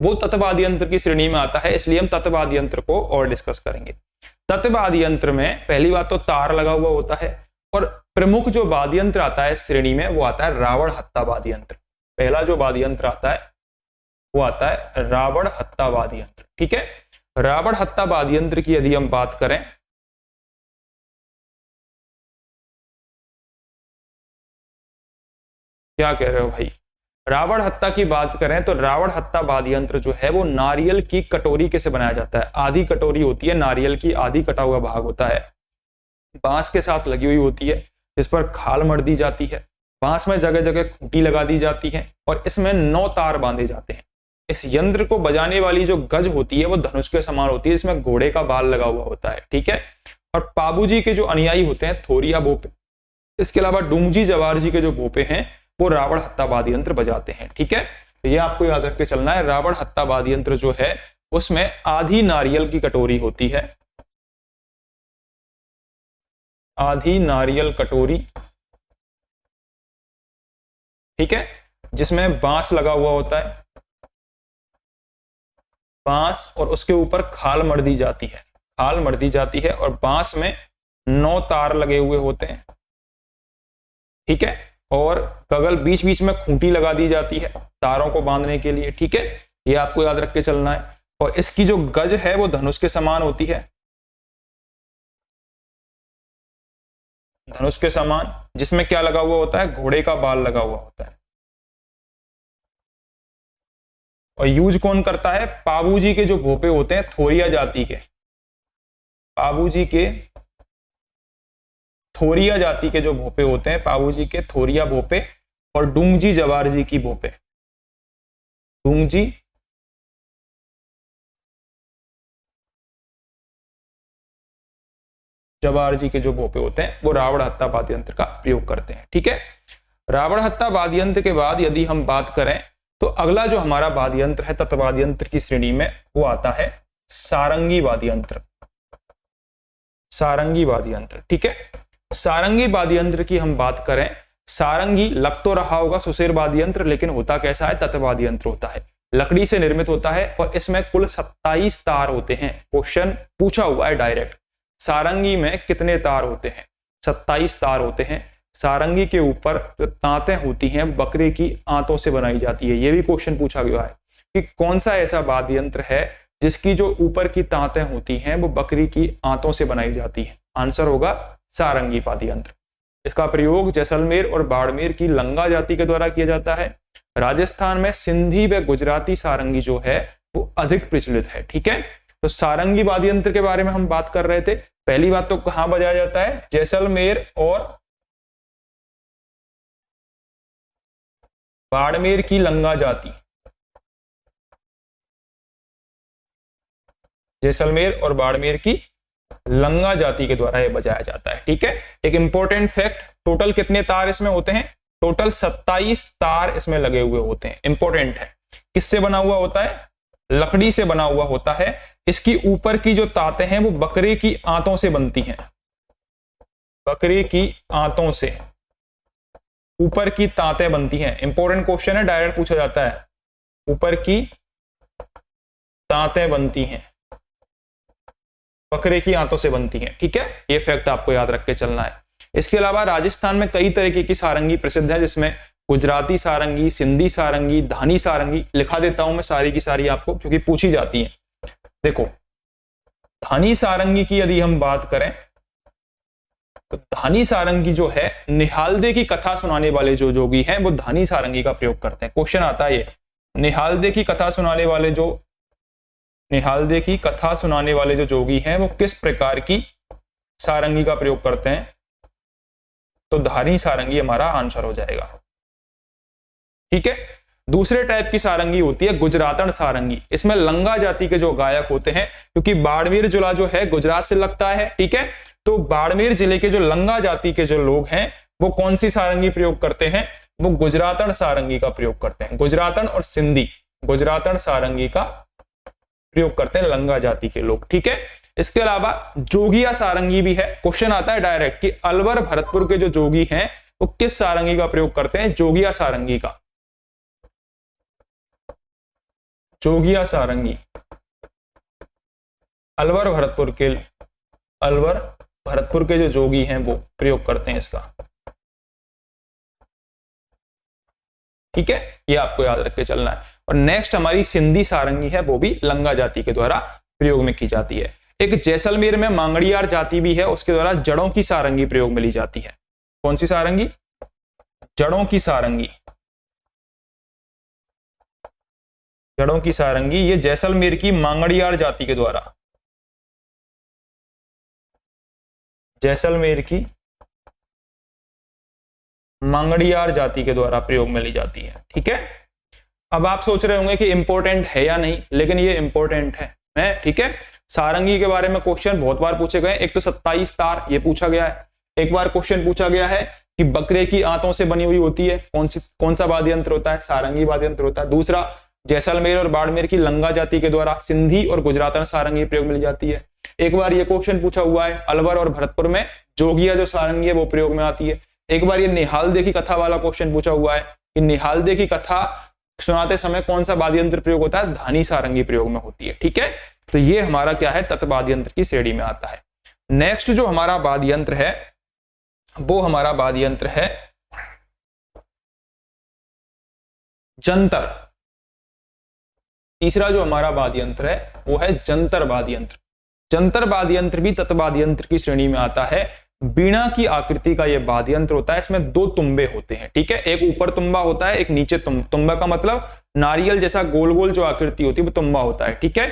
वो तत्वादी यंत्र की श्रेणी में आता है, इसलिए हम तत्वादी यंत्र को और डिस्कस करेंगे। तत्वादी यंत्र में पहली बात तो तार लगा हुआ होता है, और प्रमुख जो वाद्य यंत्र आता है श्रेणी में वो आता है रावण हत्ता वाद्य यंत्र। पहला जो वाद्य यंत्र आता है वो आता है रावण हत्ता वाद्य यंत्र। ठीक है, रावण हत्ता वाद्य यंत्र की यदि हम बात करें, क्या कह रहे हो भाई, रावण हत्ता की बात करें तो रावण हत्ता वाद्य यंत्र जो है वो नारियल की कटोरी के से बनाया जाता है। आधी कटोरी होती है, नारियल की आधी कटा हुआ भाग होता है, बांस के साथ लगी हुई होती है, जिस पर खाल मर दी जाती है, बांस में जगह जगह खूंटी लगा दी जाती है और इसमें 9 तार बांधे जाते हैं। इस यंत्र को बजाने वाली जो गज होती है वो धनुष के समान होती है, इसमें घोड़े का बाल लगा हुआ होता है। ठीक है, और पाबूजी के जो अनुयायी होते हैं थोरिया भोपे, इसके अलावा डूमजी जवार जी के जो भोपे हैं वो रावण हत्ता वाद्य यंत्र बजाते हैं। ठीक है, तो ये आपको याद रख के चलना है। रावण हत्ता वाद्य यंत्र जो है उसमें आधी नारियल की कटोरी होती है, आधी नारियल कटोरी, ठीक है, जिसमें बांस लगा हुआ होता है, बांस, और उसके ऊपर खाल मर दी जाती है, खाल मर दी जाती है, और बांस में 9 तार लगे हुए होते हैं। ठीक है, और बगल बीच बीच में खूंटी लगा दी जाती है तारों को बांधने के लिए। ठीक है, ये आपको याद रख के चलना है। और इसकी जो गज है वो धनुष के समान होती है, धनुष के समान, जिसमें क्या लगा हुआ होता है, घोड़े का बाल लगा हुआ होता है। और यूज कौन करता है, पाबूजी के जो भोपे होते हैं थोरिया जाति के, पाबूजी के थोरिया जाति के जो भोपे होते हैं, पाबूजी के थोरिया भोपे और डूंगजी जवार जी की भोपे, डूंगजी जवार जी के जो भोपे होते हैं वो रावण हत्ता वाद्य यंत्र का प्रयोग करते हैं। ठीक है, रावण हत्ता वाद्य यंत्र के बाद यदि हम बात करें तो अगला जो हमारा वाद्य यंत्र है तत्वाद्य यंत्र की श्रेणी में वो आता है सारंगी वाद्य यंत्र, सारंगी वाद्य यंत्र। ठीक है, सारंगी वाद्य यंत्र की हम बात करें, सारंगी लग तो रहा होगा सुसेर वाद्य यंत्र, लेकिन होता कैसा है, तत्वाद्य यंत्र होता है, लकड़ी से निर्मित होता है और इसमें कुल 27 तार होते हैं। क्वेश्चन पूछा हुआ है डायरेक्ट, सारंगी में कितने तार होते हैं, 27 तार होते हैं। सारंगी के ऊपर जो तांतें होती हैं बकरे की आंतों से बनाई जाती है। यह भी क्वेश्चन पूछा गया है कि कौन सा ऐसा वाद्य यंत्र है जिसकी जो ऊपर की तांतें होती हैं वो बकरी की आंतों से बनाई जाती है। आंसर होगा सारंगी वाद्य यंत्र। इसका प्रयोग जैसलमेर और बाड़मेर की लंगा जाति के द्वारा किया जाता है। राजस्थान में सिंधी व गुजराती सारंगी जो है वो अधिक प्रचलित है। ठीक है, तो सारंगी वाद्य यंत्र के बारे में हम बात कर रहे थे। पहली बात तो कहां बजाया जाता है, जैसलमेर और बाड़मेर की लंगा जाति, जैसलमेर और बाड़मेर की लंगा जाति के द्वारा यह बजाया जाता है। ठीक है, एक इंपॉर्टेंट फैक्ट, टोटल कितने तार इसमें होते हैं, टोटल 27 तार इसमें लगे हुए होते हैं। इंपॉर्टेंट है, किससे बना हुआ होता है, लकड़ी से बना हुआ होता है। इसकी ऊपर की जो तातें हैं वो बकरे की आंतों से बनती हैं, बकरे की आंतों से ऊपर की तांतें बनती हैं। इंपॉर्टेंट क्वेश्चन है, डायरेक्ट पूछा जाता है, ऊपर की तांतें बनती हैं, बकरे की आंतों से बनती हैं। ठीक है, ये फैक्ट आपको याद रख के चलना है। इसके अलावा राजस्थान में कई तरीके की सारंगी प्रसिद्ध है, जिसमें गुजराती सारंगी, सिंधी सारंगी, धानी सारंगी, लिखा देता हूं मैं सारी की सारी आपको क्योंकि पूछी जाती है। देखो, धानी सारंगी की यदि हम बात करें तो धानी सारंगी जो है, निहालदे की कथा सुनाने वाले जो जोगी हैं वो धानी सारंगी का प्रयोग करते हैं। क्वेश्चन आता है ये, निहालदे की कथा सुनाने वाले जो निहालदे की कथा सुनाने वाले जो जोगी हैं वो किस प्रकार की सारंगी का प्रयोग करते हैं, तो धानी सारंगी हमारा आंसर हो जाएगा। ठीक है, दूसरे टाइप की सारंगी होती है गुजरातन सारंगी। इसमें लंगा जाति के जो गायक होते हैं, क्योंकि बाड़मेर जिला जो है गुजरात से लगता है। ठीक है, तो बाड़मेर जिले के जो लंगा जाति के जो लोग हैं वो कौन सी सारंगी प्रयोग करते हैं, वो गुजरातन सारंगी का प्रयोग करते हैं। गुजरातन और सिंधी गुजरातन सारंगी का प्रयोग करते हैं लंगा जाति के लोग। ठीक है, इसके अलावा जोगिया सारंगी भी है। क्वेश्चन आता है डायरेक्ट कि अलवर भरतपुर के जो जोगी हैं वो किस सारंगी का प्रयोग करते हैं, जोगिया सारंगी का। जोगिया सारंगी, अलवर भरतपुर के जो जोगी हैं वो प्रयोग करते हैं इसका। ठीक है, ये आपको याद रख के चलना है। और नेक्स्ट हमारी सिंधी सारंगी है, वो भी लंगा जाति के द्वारा प्रयोग में की जाती है। एक जैसलमेर में मांगड़ियार जाति भी है, उसके द्वारा जड़ों की सारंगी प्रयोग में ली जाती है। कौन सी सारंगी? जड़ों की सारंगी। जड़ों की सारंगी ये जैसलमेर की मांगड़ियार जाति के द्वारा, जैसलमेर की मांगड़ियार जाति के द्वारा प्रयोग में ली जाती है। ठीक है, अब आप सोच रहे होंगे कि इंपॉर्टेंट है या नहीं, लेकिन ये इंपॉर्टेंट है। ठीक है, सारंगी के बारे में क्वेश्चन बहुत बार पूछे गए। एक तो 27 तार ये पूछा गया है, एक बार क्वेश्चन पूछा गया है कि बकरे की आंतों से बनी हुई होती है, कौन सा वाद्य यंत्र होता है? सारंगी वाद्य यंत्र होता है। दूसरा, जैसलमेर और बाड़मेर की लंगा जाति के द्वारा सिंधी और गुजरातन सारंगी प्रयोग में ली जाती है। एक बार ये क्वेश्चन पूछा हुआ है, अलवर और भरतपुर में जोगिया जो सारंगी है वो प्रयोग में आती है। एक बार ये निहालदे की कथा वाला क्वेश्चन पूछा हुआ है कि निहालदे की कथा सुनाते समय कौन सा वाद्य यंत्र प्रयोग होता है? धानी सारंगी प्रयोग में होती है। ठीक है, तो ये हमारा क्या है? तत्वाद्य यंत्र की श्रेणी में आता है। नेक्स्ट जो हमारा वाद्य यंत्र है वो हमारा वाद्य यंत्र है जंतर। तीसरा जो हमारा वाद्य यंत्र है वो है जंतर वाद्य यंत्र। जंतर वाद्य यंत्र भी तत्वाद्य यंत्र की श्रेणी में आता है। बीणा की आकृति का यह वाद्य यंत्र होता है, इसमें दो तुम्बे होते हैं। ठीक है, एक ऊपर तुम्बा होता है, एक नीचे तुम्बा का मतलब नारियल जैसा गोल गोल जो आकृति होती है वो तुम्बा होता है। ठीक है,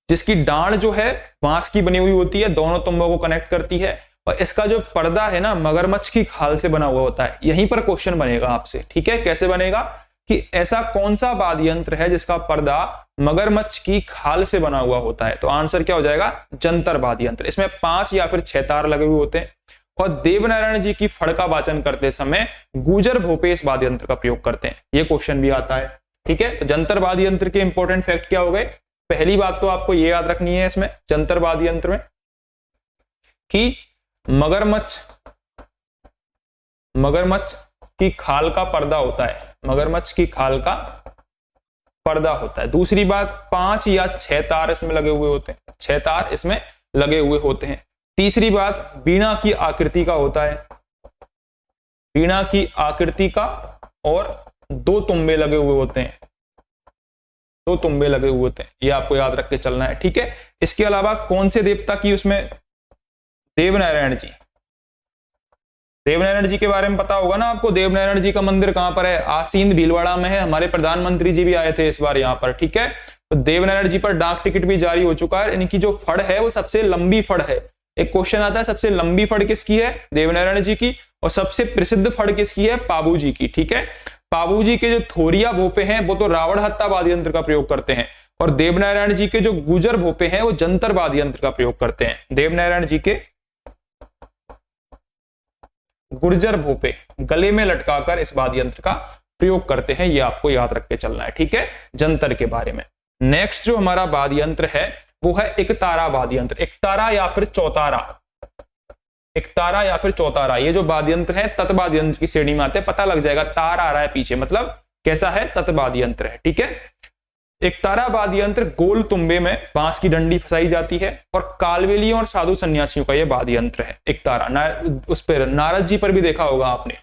जिसकी डांड जो है बांस की बनी हुई होती है, दोनों तुम्बों को कनेक्ट करती है। और इसका जो पर्दा है ना मगरमच्छ की खाल से बना हुआ होता है। यहीं पर क्वेश्चन बनेगा आपसे। ठीक है, कैसे बनेगा कि ऐसा कौन सा वाद्य यंत्र है जिसका पर्दा मगरमच्छ की खाल से बना हुआ होता है? तो आंसर क्या हो जाएगा? जंतर वाद्य यंत्र। इसमें 5 या फिर 6 तार लगे हुए होते हैं और देवनारायण जी की फड़ का वाचन करते समय गुजर भोपेश वाद्य यंत्र का प्रयोग करते हैं। ये क्वेश्चन भी आता है। ठीक है, तो जंतर वाद्य यंत्र के इंपॉर्टेंट फैक्ट क्या हो गए? पहली बात तो आपको ये याद रखनी है इसमें जंतर वाद्य यंत्र में कि मगरमच्छ की खाल का पर्दा होता है, मगरमच्छ की खाल का पर्दा होता है। दूसरी बात, 5 या 6 तार इसमें लगे हुए होते हैं, 6 तार इसमें लगे हुए होते हैं। तीसरी बात, बीणा की आकृति का होता है, बीणा की आकृति का, और 2 तुम्बे लगे हुए होते हैं, 2 तुम्बे लगे हुए होते हैं। ये आपको याद रख के चलना है। ठीक है, इसके अलावा कौन से देवता की उसमें? देवनारायण जी। देवनारायण जी के बारे में पता होगा ना आपको। देवनारायण जी का मंदिर कहां पर है? आसीन भीलवाड़ा में है। हमारे प्रधानमंत्री जी भी आए थे इस बार यहां पर। ठीक है, तो देवनारायण जी पर डाक टिकट भी जारी हो चुका है। इनकी जो फड़ है वो सबसे लंबी फड़ है। एक क्वेश्चन आता है सबसे लंबी फड़ किसकी है? देवनारायण जी की। और सबसे प्रसिद्ध फड़ किसकी है? पाबू जी की। ठीक है, पाबू जी के जो थोरिया भोपे हैं वो तो रावण हत्ता वाद्य यंत्र का प्रयोग करते हैं, और देवनारायण जी के जो गुजर भोपे हैं वो जंतर वाद्य यंत्र का प्रयोग करते हैं। देवनारायण जी के गुर्जर भोपे गले में लटकाकर इस वाद्य यंत्र का प्रयोग करते हैं। ये आपको याद रख के चलना है। ठीक है, जंतर के बारे में। नेक्स्ट जो हमारा वाद्य यंत्र है वो है एकतारा वाद्य यंत्र। एकतारा या फिर चौतारा, एकतारा या फिर चौतारा, ये जो वाद्य यंत्र है तत्वाद्य यंत्र की श्रेणी में आते हैं। पता लग जाएगा, तार आ रहा है पीछे, मतलब कैसा है? तत्वाद्य यंत्र है। ठीक है, एकतारा वाद्य यंत्र गोल तुम्बे में बांस की डंडी फंसाई जाती है, और कालवेलियों और साधु सन्यासियों का यह वाद्य यंत्र है एकतारा। उस पर नारद जी पर भी देखा होगा आपने।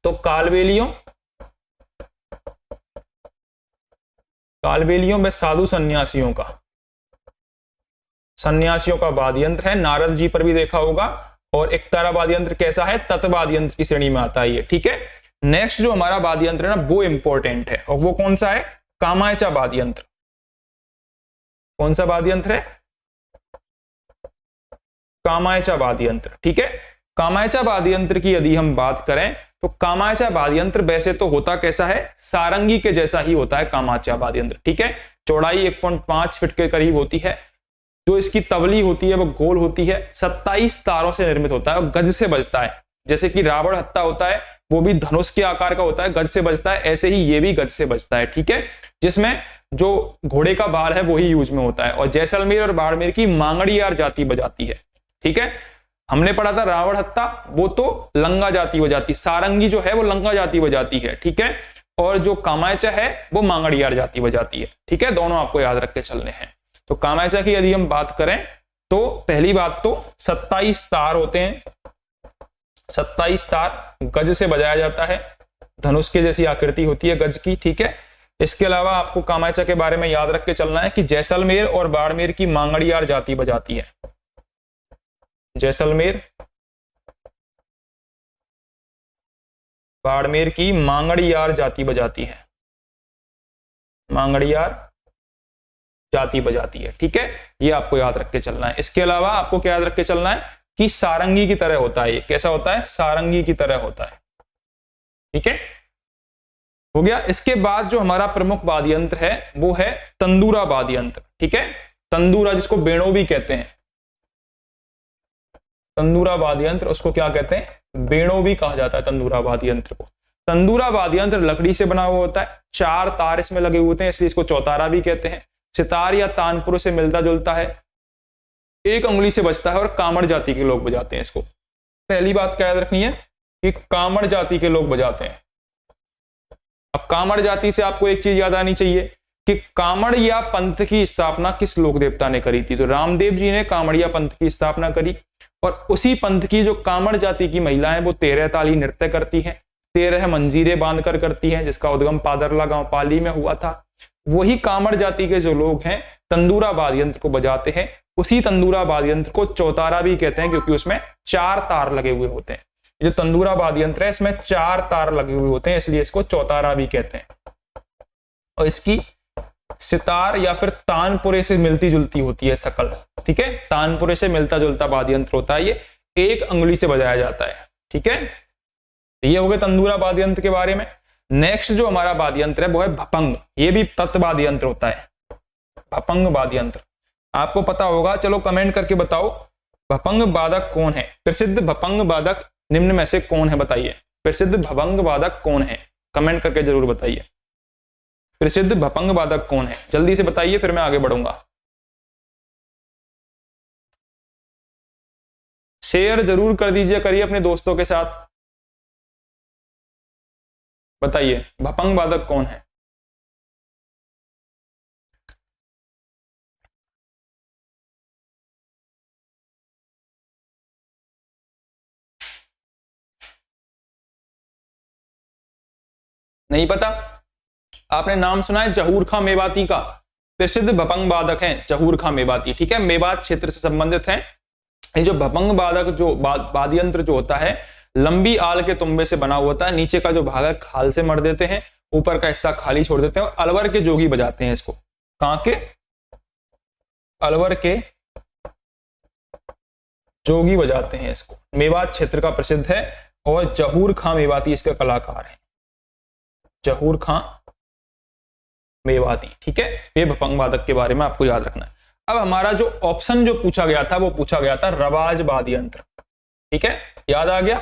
तो कालवेलियों में साधु सन्यासियों का वाद्य यंत्र है। नारद जी पर भी देखा होगा। और एकतारा वाद्य यंत्र कैसा है? तत्वाद्य यंत्र की श्रेणी में आता है ये। ठीक है, नेक्स्ट जो हमारा वाद्य यंत्र है ना वो इंपॉर्टेंट है, और वो कौन सा है? कामायचा वाद्य यंत्र। कौन सा वाद्य यंत्र है? कामायचा वाद्य यंत्र। ठीक है, कामायचा वाद्य यंत्र की यदि हम बात करें तो कामायचा वाद्य यंत्र वैसे तो होता कैसा है? सारंगी के जैसा ही होता है कामायचा वाद्य यंत्र। ठीक है, चौड़ाई 1.5 फीट के करीब होती है। जो इसकी तबली होती है वो गोल होती है, 27 तारों से निर्मित होता है और गज से बजता है। जैसे कि रावण हत्ता होता है वो भी धनुष के आकार का होता है, गज से बजता है, ऐसे ही ये भी गज से बजता है। ठीक है, जिसमें जो घोड़े का बाल है वही यूज में होता है। और जैसलमेर और बाड़मेर की मांगड़ियार जाति बजाती है। ठीक है, हमने पढ़ा था रावण हत्ता वो तो लंगा जाति बजाती, सारंगी जो है वो लंगा जाति बजाती है। ठीक है, और जो कामायचा है वो मांगड़ियार जाति बजाती है। ठीक है, दोनों आपको याद रख के चलने हैं। तो कामायचा की यदि हम बात करें तो पहली बात तो 27 तार होते हैं, 27 तार गज से बजाया जाता है, धनुष के जैसी आकृति होती है गज की। ठीक है, इसके अलावा आपको कामायचा के बारे में याद रख के चलना है कि जैसलमेर और बाड़मेर की मांगड़ियार जाति बजाती है। जैसलमेर बाड़मेर की मांगड़ियार जाति बजाती है, मांगड़ियार जाति बजाती है। ठीक है, ये आपको याद रख के चलना है। इसके अलावा आपको क्या याद रख के चलना है कि सारंगी की तरह होता है। ये कैसा होता है? सारंगी की तरह होता है। ठीक है, हो गया। इसके बाद जो हमारा प्रमुख वाद्य यंत्र है वो है तंदूरा वाद्य यंत्र। ठीक है, तंदूरा जिसको बेणो भी कहते हैं, तंदूरा वाद्य यंत्र, उसको क्या कहते हैं? बेणो भी कहा जाता है तंदूरा वाद्य यंत्र को। तंदूरा वाद्य यंत्र लकड़ी से बना हुआ होता है, 4 तार इसमें लगे हुए होते हैं, इसलिए इसको चौतारा भी कहते हैं। सितार या तानपुर से मिलता जुलता है, 1 अंगुली से बजता है और कामड़ जाति के लोग बजाते हैं इसको। पहली बात क्या याद रखनी है कि कामड़ जाति के लोग बजाते हैं। अब कामड़ जाति से आपको एक चीज याद आनी चाहिए कि कामड़ या पंथ की स्थापना किस लोक देवता ने करी थी? तो रामदेव जी ने कामड़िया पंथ की स्थापना करी, और उसी पंथ की जो कामड़ जाति की महिलाएं वो 13 ताली नृत्य करती हैं, 13 मंजीरे बांधकर करती हैं, जिसका उद्गम पादरला गांव पाली में हुआ था। वही कामड़ जाति के जो लोग हैं तंदूरा वाद्य यंत्र को बजाते हैं। उसी तंदूरा वाद्य यंत्र को चौतारा भी कहते हैं, क्योंकि उसमें 4 तार लगे हुए होते हैं। जो तंदूरा वाद्य यंत्र है इसमें 4 तार लगे हुए होते हैं, इसलिए इसको चौतारा भी कहते हैं। और इसकी सितार या फिर तानपुरे से मिलती जुलती होती है शकल। ठीक है, तानपुरे से मिलता जुलता वाद्य यंत्र होता है, ये 1 अंगुली से बजाया जाता है। ठीक है, ये हो गए तंदूरा वाद्य यंत्र के बारे में। नेक्स्ट जो हमारा वाद्य यंत्र है वो है भपंग। ये भी तत्वाद्य यंत्र होता है, भपंग वाद्य यंत्र। आपको पता होगा, चलो कमेंट करके बताओ भपंग वादक कौन है? प्रसिद्ध भपंग वादक निम्न में से कौन है? बताइए, प्रसिद्ध भपंग वादक कौन है? कमेंट करके जरूर बताइए, प्रसिद्ध भपंग वादक कौन है? जल्दी से बताइए, फिर मैं आगे बढ़ूंगा। शेयर जरूर कर दीजिए, करिए अपने दोस्तों के साथ। बताइए भपंग वादक कौन है? नहीं पता? आपने नाम सुना है जहूर खां मेवाती का? प्रसिद्ध भपंग वादक हैं जहूर खां मेवाती। ठीक है, मेवात क्षेत्र से संबंधित हैं। ये जो भपंग वादक जो वाद्य यंत्र जो होता है लंबी आल के तुम्बे से बना हुआ होता है। नीचे का जो भाग है खाल से मर देते हैं, ऊपर का हिस्सा खाली छोड़ देते हैं, और अलवर के जोगी बजाते हैं इसको। कहां के? अलवर के जोगी बजाते हैं इसको। मेवात क्षेत्र का प्रसिद्ध है, और जहूर खां मेवाती इसका कलाकार है, जहूर खां मेवाती। ठीक है, ये भपंग वादक के बारे में आपको याद रखना है। अब हमारा जो ऑप्शन जो पूछा गया था वो पूछा गया था रवाज वाद्य यंत्र। ठीक है, याद आ गया?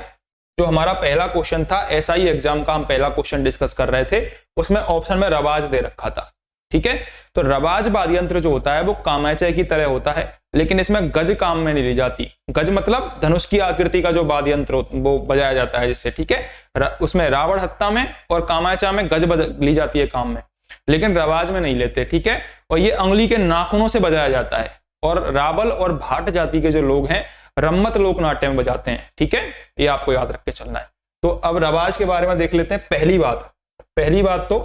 जो हमारा पहला क्वेश्चन था एसआई एग्जाम का, हम पहला क्वेश्चन डिस्कस कर रहे थे, उसमें ऑप्शन में रवाज दे रखा था। ठीक है, तो रवाज वाद्य यंत्र जो होता है वो कामायचा की तरह होता है, लेकिन इसमें गज काम में नहीं ली जाती। गज मतलब धनुष की आकृति का जो वाद्य यंत्र वो बजाया जाता है जिससे। ठीक है, उसमें रावण हत्ता में और कामायचा में गज ली जाती है काम में, लेकिन रवाज में नहीं लेते। ठीक है, और ये अंगुली के नाखूनों से बजाया जाता है, और रावल और भाट जाति के जो लोग हैं रम्मत लोक नाट्य में बजाते हैं। ठीक है, ये आपको याद रख के चलना है। तो अब रवाज के बारे में देख लेते हैं। पहली बात तो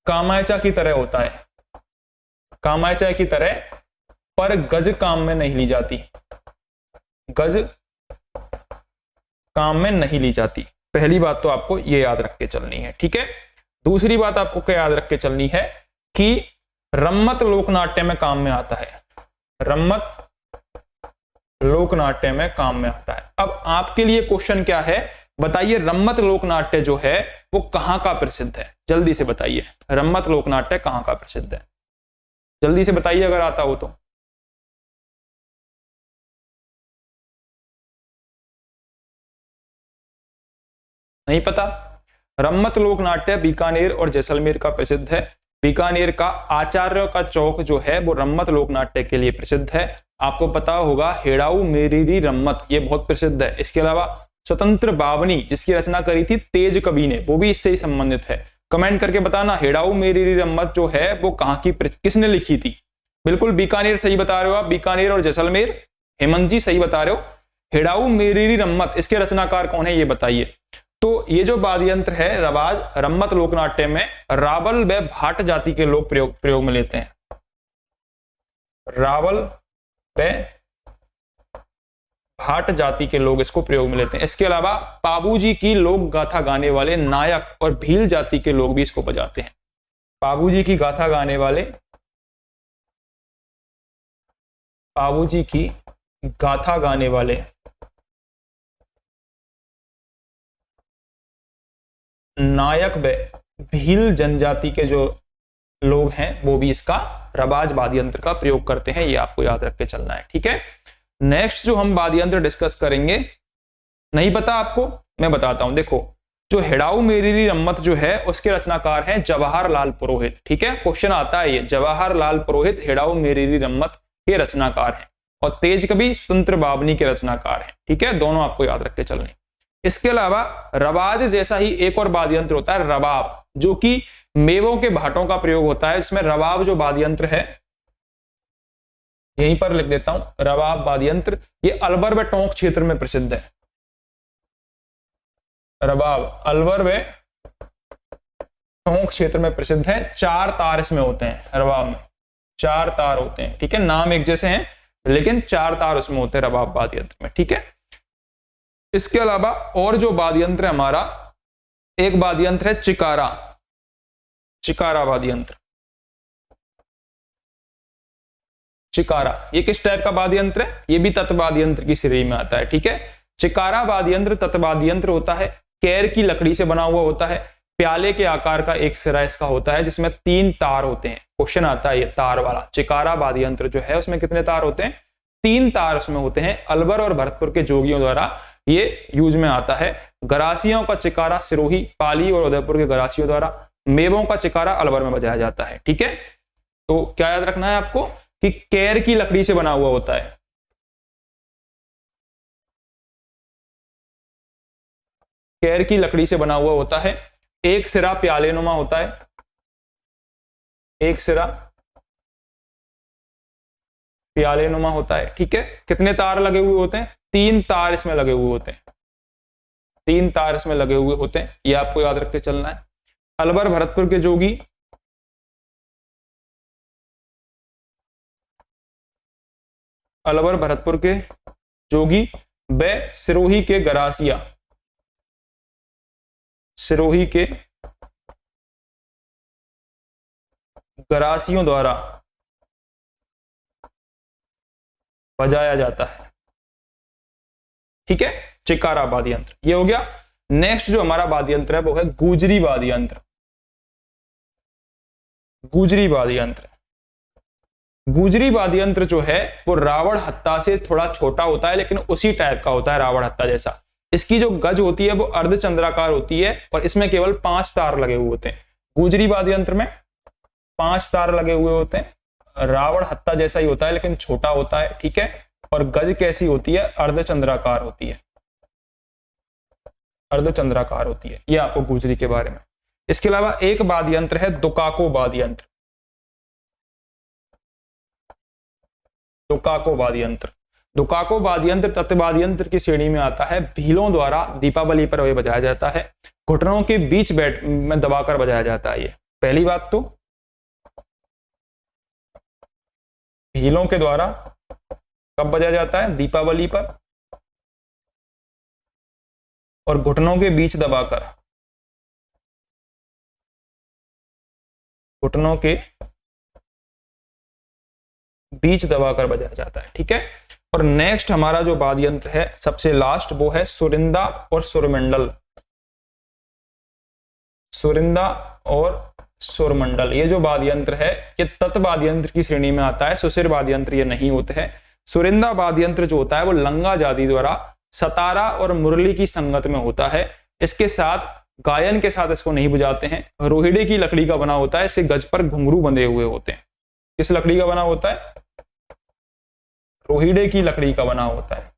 कामायचा की तरह होता है, कामायचा की तरह, पर गज काम में नहीं ली जाती, गज काम में नहीं ली जाती। पहली बात तो आपको ये याद रख के चलनी है। ठीक है, दूसरी बात आपको क्या याद रख के चलनी है कि रम्मत लोकनाट्य में काम में आता है, रम्मत लोकनाट्य में काम में आता है। अब आपके लिए क्वेश्चन क्या है? बताइए रम्मत लोकनाट्य जो है वो कहां का प्रसिद्ध है? जल्दी से बताइए, रम्मत लोकनाट्य कहां का प्रसिद्ध है? जल्दी से बताइए अगर आता हो तो। नहीं पता? रम्मत लोकनाट्य बीकानेर और जैसलमेर का प्रसिद्ध है। बीकानेर का आचार्य का चौक जो है वो रम्मत लोकनाट्य के लिए प्रसिद्ध है। आपको पता होगा हेड़ाऊ मेरीरी रम्मत, ये बहुत प्रसिद्ध है। इसके अलावा स्वतंत्र बावनी जिसकी रचना करी थी तेज कवि ने, वो भी इससे ही संबंधित है। कमेंट करके बताना हेड़ाऊ मेरी रम्मत जो है वो कहाँ की, किसने लिखी थी। बिल्कुल बीकानेर सही बता रहे हो आप, बीकानेर और जैसलमेर। हेमंत जी सही बता रहे हो। हेड़ाऊ मेरी रम्मत, इसके रचनाकार कौन है ये बताइए। तो ये जो वाद्य यंत्र है रवाज रम्मत लोकनाट्य में रावल व भाट जाति के लोग प्रयोग में लेते हैं। रावल व भाट जाति के लोग इसको प्रयोग में लेते हैं। इसके अलावा पाबूजी की लोक गाथा गाने वाले नायक और भील जाति के लोग भी इसको बजाते हैं। पाबूजी की गाथा गाने वाले, पाबूजी की गाथा गाने वाले नायक व भील जनजाति के जो लोग हैं वो भी इसका रबाज वाद्य यंत्र का प्रयोग करते हैं। ये आपको याद रख के चलना है, ठीक है। नेक्स्ट जो हम वाद्य यंत्र डिस्कस करेंगे, नहीं पता आपको, मैं बताता हूं। देखो जो हेड़ाऊ मेरी रम्मत जो है उसके रचनाकार हैं जवाहरलाल पुरोहित, ठीक है। क्वेश्चन आता है ये, जवाहरलाल पुरोहित हेड़ाऊ मेरी रम्मत के रचनाकार हैं और तेज कवि स्वतंत्र बावनी के रचनाकार हैं, ठीक है। दोनों आपको याद रख के चलने। इसके अलावा रबाज जैसा ही एक और वाद्य यंत्र होता है रबाब, जो कि मेवों के भाटों का प्रयोग होता है। इसमें रबाब जो वाद्य यंत्र है, यहीं पर लिख देता हूं, रबाब वाद्य यंत्र ये अलवर व टोंक क्षेत्र में प्रसिद्ध है। रबाब अलवर व टोंक क्षेत्र में प्रसिद्ध है। 4 तार इसमें होते हैं, रबाब में 4 तार होते हैं, ठीक है। नाम एक जैसे हैं लेकिन 4 तार उसमें होते हैं रबाब वाद्य यंत्र में, ठीक है। इसके अलावा और जो वाद्य यंत्र है हमारा, एक वाद्य यंत्र है चिकारा, चिकारा वाद्य यंत्र। चिकारा ये किस टाइप का वाद्य यंत्र है, ये भी तत्वाद्य यंत्र की श्रेणी में आता है, ठीक है। चिकारा वाद्य यंत्र तत्वाद्य यंत्र होता है, कैर की लकड़ी से बना हुआ होता है, प्याले के आकार का एक सिरा इसका होता है जिसमें 3 तार होते हैं। क्वेश्चन आता है ये तार वाला, चिकारा वाद्य यंत्र जो है उसमें कितने तार होते हैं, 3 तार उसमें होते हैं। अलवर और भरतपुर के जोगियों द्वारा ये यूज में आता है। गरासियों का चिकारा सिरोही, पाली और उदयपुर के गरासियों द्वारा, मेवों का चिकारा अलवर में बजाया जाता है, ठीक है। तो क्या याद रखना है आपको कि कैर की लकड़ी से बना हुआ होता है। कैर की लकड़ी से बना हुआ होता है, एक सिरा प्याले नुमा होता है, एक सिरा प्याले नुमा होता है, ठीक है। कितने तार लगे हुए होते हैं, 3 तार इसमें लगे हुए होते हैं, 3 तार इसमें लगे हुए होते हैं, ये आपको याद रख के चलना है। अलवर भरतपुर के जोगी, अलवर भरतपुर के जोगी व सिरोही के गरासिया, सिरोही के गरासियों द्वारा बजाया जाता है, ठीक है। चिकारा वाद्य यंत्र ये हो गया। नेक्स्ट जो हमारा वाद्य यंत्र है वो है गुजरी वाद्य यंत्र। गुजरी वाद्य यंत्र, गुजरी वाद्य यंत्र जो है वो रावण हत्ता से थोड़ा छोटा होता है लेकिन उसी टाइप का होता है रावण हत्ता जैसा। इसकी जो गज होती है वो अर्धचंद्राकार होती है और इसमें केवल 5 तार लगे हुए होते हैं। गुजरी वाद्य यंत्र में 5 तार लगे हुए होते हैं। रावण हत्ता जैसा ही होता है लेकिन छोटा होता है, ठीक है। और गज कैसी होती है, अर्धचंद्राकार होती है, अर्धचंद्राकार होती है। ये आपको गुजरी के बारे में। इसके अलावा एक वाद्य यंत्र है दुकाको वाद्य यंत्र। दुकाको वाद्य यंत्र, दुकाको वाद्य यंत्र तत्वाद्य यंत्र की श्रेणी में आता है। भीलों द्वारा दीपावली पर वह बजाया जाता है, घुटनों के बीच बैठ में दबाकर बजाया जाता है। ये पहली बात तो भीलों के द्वारा कब बजाया जाता है, दीपावली पर, और घुटनों के बीच दबाकर, घुटनों के बीच दबाकर बजाया जाता है, ठीक है। और नेक्स्ट हमारा जो वाद्य यंत्र है सबसे लास्ट वो है सुरिंदा और सुरमंडल। सुरिंदा और सुरमंडल ये जो वाद्य यंत्र है ये तत्वाद्य यंत्र की श्रेणी में आता है। सुशिर वाद्य यंत्र ये नहीं होते हैं। सुरिंदा वाद्य यंत्र जो होता है वो लंगा जाति द्वारा सतारा और मुरली की संगत में होता है। इसके साथ गायन के साथ इसको नहीं बजाते हैं। रोहिड़े की लकड़ी का बना होता है, इसके गज पर घुंघरू बंधे हुए होते हैं। किस लकड़ी का बना होता है, रोहिड़े की लकड़ी का बना होता है।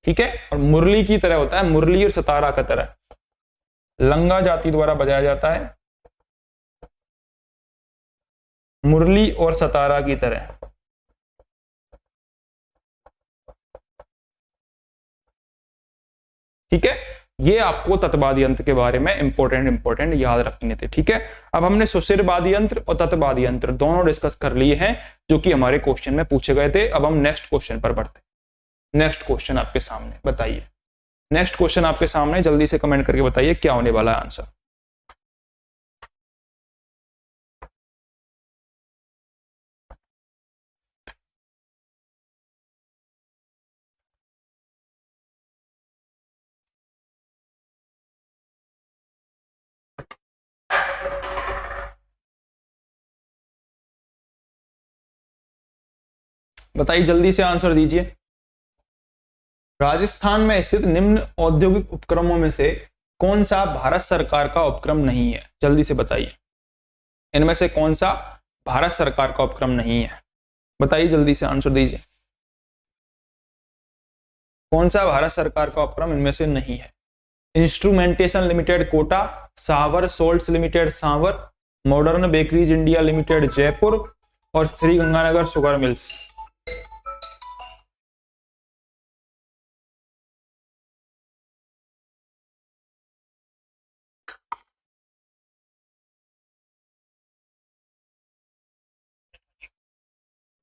ठीक है। और मुरली की तरह होता है, मुरली और सतारा की तरह, लंगा जाति द्वारा बजाया जाता है, मुरली और सतारा की तरह। ठीक है, ये आपको तत्वादी यंत्र के बारे में इंपॉर्टेंट याद रखने थे। ठीक है, अब हमने सुशिरवादी यंत्र और तत्वादी यंत्र दोनों डिस्कस कर लिए हैं, जो कि हमारे क्वेश्चन में पूछे गए थे। अब हम नेक्स्ट क्वेश्चन पर बढ़ते हैं। नेक्स्ट क्वेश्चन आपके सामने, बताइए नेक्स्ट क्वेश्चन आपके सामने, जल्दी से कमेंट करके बताइए क्या होने वाला है आंसर। बताइए जल्दी से आंसर दीजिए। राजस्थान में स्थित निम्न औद्योगिक उपक्रमों में से कौन सा भारत सरकार का उपक्रम नहीं है? जल्दी से बताइए, इनमें से कौन सा भारत सरकार का उपक्रम नहीं है? बताइए जल्दी से आंसर दीजिए, कौन सा भारत सरकार का उपक्रम इनमें से नहीं है? इंस्ट्रूमेंटेशन लिमिटेड कोटा, सावर सोल्ट्स लिमिटेड सांवर, modern bakeries India limited Jaipur और श्री गंगानगर शुगर मिल्स।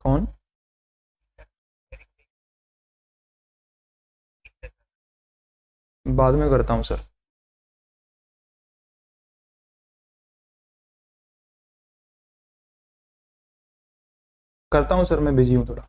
कौन? बाद में करता हूं सर। करता हूं सर, मैं बिजी हूं थोड़ा।